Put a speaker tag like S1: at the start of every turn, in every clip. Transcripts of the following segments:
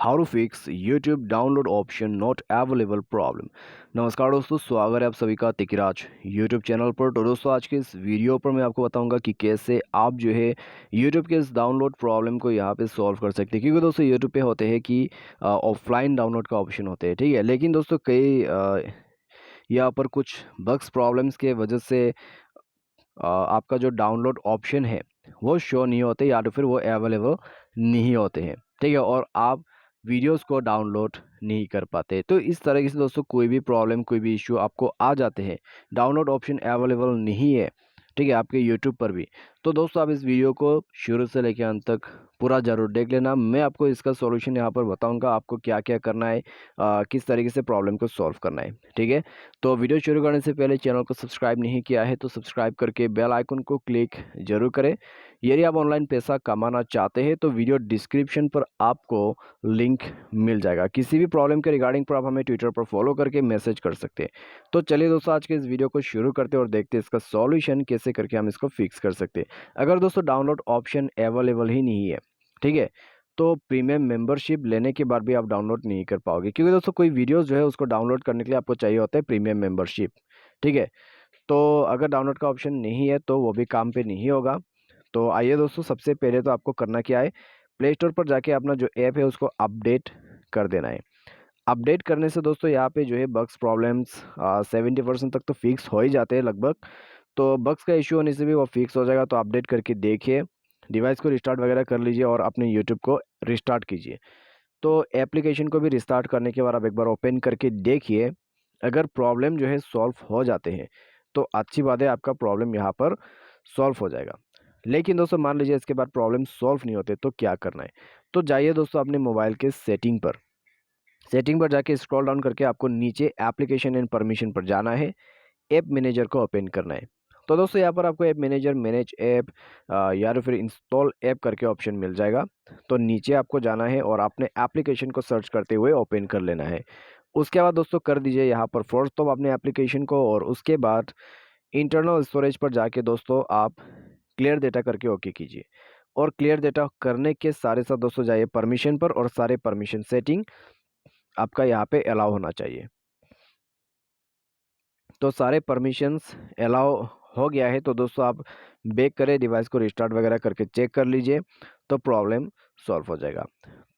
S1: How to fix YouTube download option not available problem. नमस्कार दोस्तों, स्वागत है आप सभी का तिकिराज यूट्यूब चैनल पर। तो दोस्तों आज के इस वीडियो पर मैं आपको बताऊंगा कि कैसे आप जो है यूट्यूब के इस डाउनलोड प्रॉब्लम को यहाँ पे सॉल्व कर सकते हैं। क्योंकि दोस्तों यूट्यूब पे होते हैं कि ऑफलाइन डाउनलोड का ऑप्शन होते हैं, ठीक है। लेकिन दोस्तों कई यहाँ पर कुछ बग्स प्रॉब्लम्स के वजह से आपका जो डाउनलोड ऑप्शन है वो शो नहीं होते या तो फिर वो अवेलेबल नहीं होते हैं, ठीक है। और आप वीडियोस को डाउनलोड नहीं कर पाते। तो इस तरीके से दोस्तों कोई भी प्रॉब्लम, कोई भी इशू आपको आ जाते हैं, डाउनलोड ऑप्शन अवेलेबल नहीं है, ठीक है, आपके यूट्यूब पर भी। तो दोस्तों आप इस वीडियो को शुरू से लेकर अंत तक पूरा ज़रूर देख लेना। मैं आपको इसका सॉल्यूशन यहाँ पर बताऊंगा, आपको क्या क्या करना है, किस तरीके से प्रॉब्लम को सॉल्व करना है, ठीक है। तो वीडियो शुरू करने से पहले चैनल को सब्सक्राइब नहीं किया है तो सब्सक्राइब करके बेल आइकन को क्लिक जरूर करें। यदि आप ऑनलाइन पैसा कमाना चाहते हैं तो वीडियो डिस्क्रिप्शन पर आपको लिंक मिल जाएगा। किसी भी प्रॉब्लम के रिगार्डिंग पर आप हमें ट्विटर पर फॉलो करके मैसेज कर सकते हैं। तो चलिए दोस्तों आज के इस वीडियो को शुरू करते हैं और देखते हैं इसका सॉल्यूशन कैसे करके हम इसको फिक्स कर सकते हैं। अगर दोस्तों डाउनलोड ऑप्शन अवेलेबल ही नहीं है, ठीक है, तो प्रीमियम मेंबरशिप लेने के बाद भी आप डाउनलोड नहीं कर पाओगे। क्योंकि दोस्तों कोई वीडियोस जो है उसको डाउनलोड करने के लिए आपको चाहिए होता है प्रीमियम मेंबरशिप, ठीक है। तो अगर डाउनलोड का ऑप्शन नहीं है तो वो भी काम पे नहीं होगा। तो आइए दोस्तों, सबसे पहले तो आपको करना क्या है, प्ले स्टोर पर जाके अपना जो ऐप है उसको अपडेट कर देना है। अपडेट करने से दोस्तों यहाँ पे जो है बग्स प्रॉब्लम्स 70% तक तो फिक्स हो ही जाते हैं लगभग। तो बग्स का इशू होने से भी वो फिक्स हो जाएगा। तो अपडेट करके देखिए, डिवाइस को रिस्टार्ट वगैरह कर लीजिए और अपने यूट्यूब को रिस्टार्ट कीजिए। तो एप्लीकेशन को भी रिस्टार्ट करने के बाद आप एक बार ओपन करके देखिए, अगर प्रॉब्लम जो है सॉल्व हो जाते हैं तो अच्छी बात है, आपका प्रॉब्लम यहाँ पर सॉल्व हो जाएगा। लेकिन दोस्तों मान लीजिए इसके बाद प्रॉब्लम सॉल्व नहीं होते तो क्या करना है। तो जाइए दोस्तों अपने मोबाइल के सेटिंग पर जाके स्क्रॉल डाउन करके आपको नीचे एप्लीकेशन एंड परमिशन पर जाना है। ऐप मैनेजर को ओपन करना है। तो दोस्तों यहाँ पर आपको ऐप मैनेजर, मैनेज ऐप या तो फिर इंस्टॉल ऐप करके ऑप्शन मिल जाएगा। तो नीचे आपको जाना है और अपने एप्लीकेशन को सर्च करते हुए ओपन कर लेना है। उसके बाद दोस्तों कर दीजिए यहाँ पर फोर्स तो अपने एप्लीकेशन को, और उसके बाद इंटरनल स्टोरेज पर जाके दोस्तों आप क्लियर डेटा करके ओके कीजिए। और क्लियर डेटा करने के सारे साथ दोस्तों जाइए परमिशन पर, और सारे परमिशन सेटिंग आपका यहाँ पे अलाउ होना चाहिए। तो सारे परमिशंस अलाउ हो गया है तो दोस्तों आप बैक करें, डिवाइस को रिस्टार्ट वगैरह करके चेक कर लीजिए, तो प्रॉब्लम सॉल्व हो जाएगा।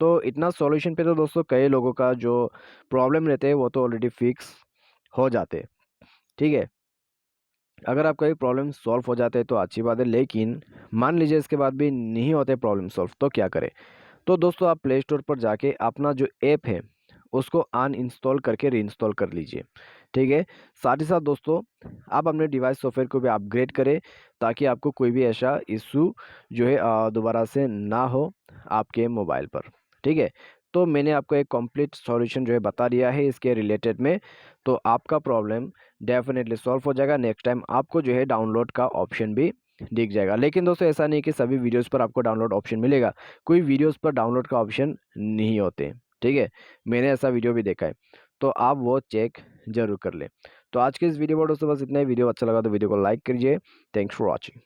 S1: तो इतना सॉल्यूशन पे तो दोस्तों कई लोगों का जो प्रॉब्लम रहते हैं वो तो ऑलरेडी फिक्स हो जाते हैं, ठीक है। अगर आपका ये प्रॉब्लम सॉल्व हो जाते हैं तो अच्छी बात है। लेकिन मान लीजिए इसके बाद भी नहीं होते प्रॉब्लम सॉल्व, तो क्या करें। तो दोस्तों आप प्ले स्टोर पर जाके अपना जो ऐप है उसको अनइंस्टॉल करके रीइंस्टॉल कर लीजिए, ठीक है। साथ ही साथ दोस्तों आप अपने डिवाइस सॉफ्टवेयर को भी अपग्रेड करें, ताकि आपको कोई भी ऐसा इशू जो है दोबारा से ना हो आपके मोबाइल पर, ठीक है। तो मैंने आपको एक कंप्लीट सॉल्यूशन जो है बता दिया है इसके रिलेटेड में। तो आपका प्रॉब्लम डेफिनेटली सॉल्व हो जाएगा। नेक्स्ट टाइम आपको जो है डाउनलोड का ऑप्शन भी दिख जाएगा। लेकिन दोस्तों ऐसा नहीं कि सभी वीडियोस पर आपको डाउनलोड ऑप्शन मिलेगा, कोई वीडियोस पर डाउनलोड का ऑप्शन नहीं होते, ठीक है। मैंने ऐसा वीडियो भी देखा है, तो आप वो चेक जरूर कर लें। तो आज के इस वीडियो पर दोस्तों बस इतना ही। वीडियो अच्छा लगा तो वीडियो को लाइक करिए। Thanks for watching.